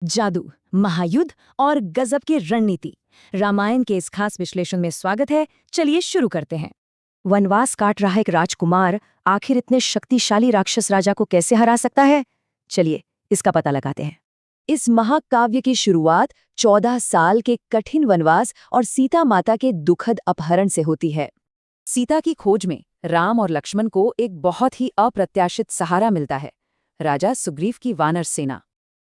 जादू, महायुद्ध और गजब की रणनीति। रामायण के इस खास विश्लेषण में स्वागत है। चलिए शुरू करते हैं। वनवास काट रहा एक राजकुमार आखिर इतने शक्तिशाली राक्षस राजा को कैसे हरा सकता है? चलिए इसका पता लगाते हैं। इस महाकाव्य की शुरुआत 14 साल के कठिन वनवास और सीता माता के दुखद अपहरण से होती है। सीता की खोज में राम और लक्ष्मण को एक बहुत ही अप्रत्याशित सहारा मिलता है, राजा सुग्रीव की वानर सेना।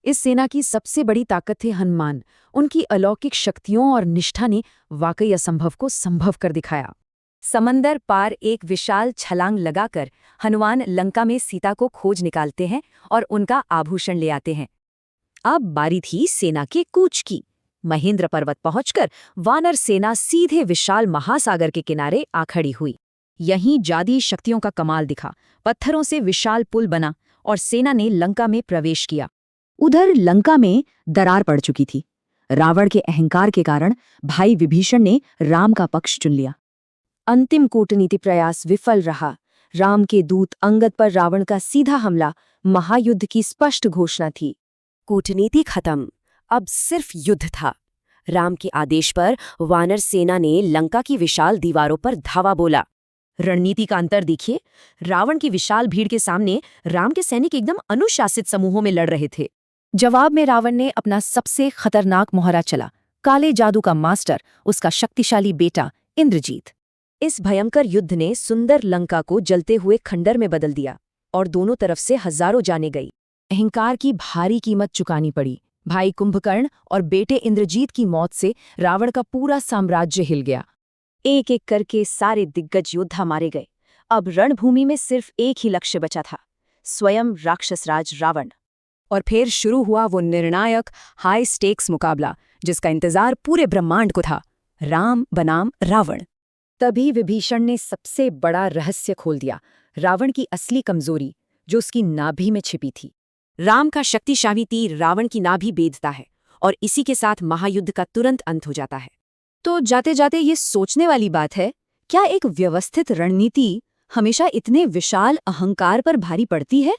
इस सेना की सबसे बड़ी ताकत थे हनुमान। उनकी अलौकिक शक्तियों और निष्ठा ने वाकई असंभव को संभव कर दिखाया। समंदर पार एक विशाल छलांग लगाकर हनुमान लंका में सीता को खोज निकालते हैं और उनका आभूषण ले आते हैं। अब बारी थी सेना के कूच की। महेंद्र पर्वत पहुंचकर वानर सेना सीधे विशाल महासागर के किनारे आ खड़ी हुई। यहीं जादी शक्तियों का कमाल दिखा। पत्थरों से विशाल पुल बना और सेना ने लंका में प्रवेश किया। उधर लंका में दरार पड़ चुकी थी। रावण के अहंकार के कारण भाई विभीषण ने राम का पक्ष चुन लिया। अंतिम कूटनीति प्रयास विफल रहा। राम के दूत अंगद पर रावण का सीधा हमला महायुद्ध की स्पष्ट घोषणा थी। कूटनीति खत्म, अब सिर्फ युद्ध था। राम के आदेश पर वानर सेना ने लंका की विशाल दीवारों पर धावा बोला। रणनीति का अंतर देखिए। रावण की विशाल भीड़ के सामने राम के सैनिक एकदम अनुशासित समूहों में लड़ रहे थे। जवाब में रावण ने अपना सबसे खतरनाक मोहरा चला, काले जादू का मास्टर, उसका शक्तिशाली बेटा इंद्रजीत। इस भयंकर युद्ध ने सुंदर लंका को जलते हुए खंडर में बदल दिया और दोनों तरफ से हजारों जाने गई। अहंकार की भारी कीमत चुकानी पड़ी। भाई कुंभकर्ण और बेटे इंद्रजीत की मौत से रावण का पूरा साम्राज्य हिल गया। एक एक करके सारे दिग्गज योद्धा मारे गए। अब रणभूमि में सिर्फ एक ही लक्ष्य बचा था, स्वयं राक्षसराज रावण। और फिर शुरू हुआ वो निर्णायक हाई स्टेक्स मुकाबला जिसका इंतजार पूरे ब्रह्मांड को था, राम बनाम रावण। तभी विभीषण ने सबसे बड़ा रहस्य खोल दिया, रावण की असली कमजोरी जो उसकी नाभि में छिपी थी। राम का शक्तिशाली तीर रावण की नाभि बेधता है और इसी के साथ महायुद्ध का तुरंत अंत हो जाता है। तो जाते जाते ये सोचने वाली बात है, क्या एक व्यवस्थित रणनीति हमेशा इतने विशाल अहंकार पर भारी पड़ती है?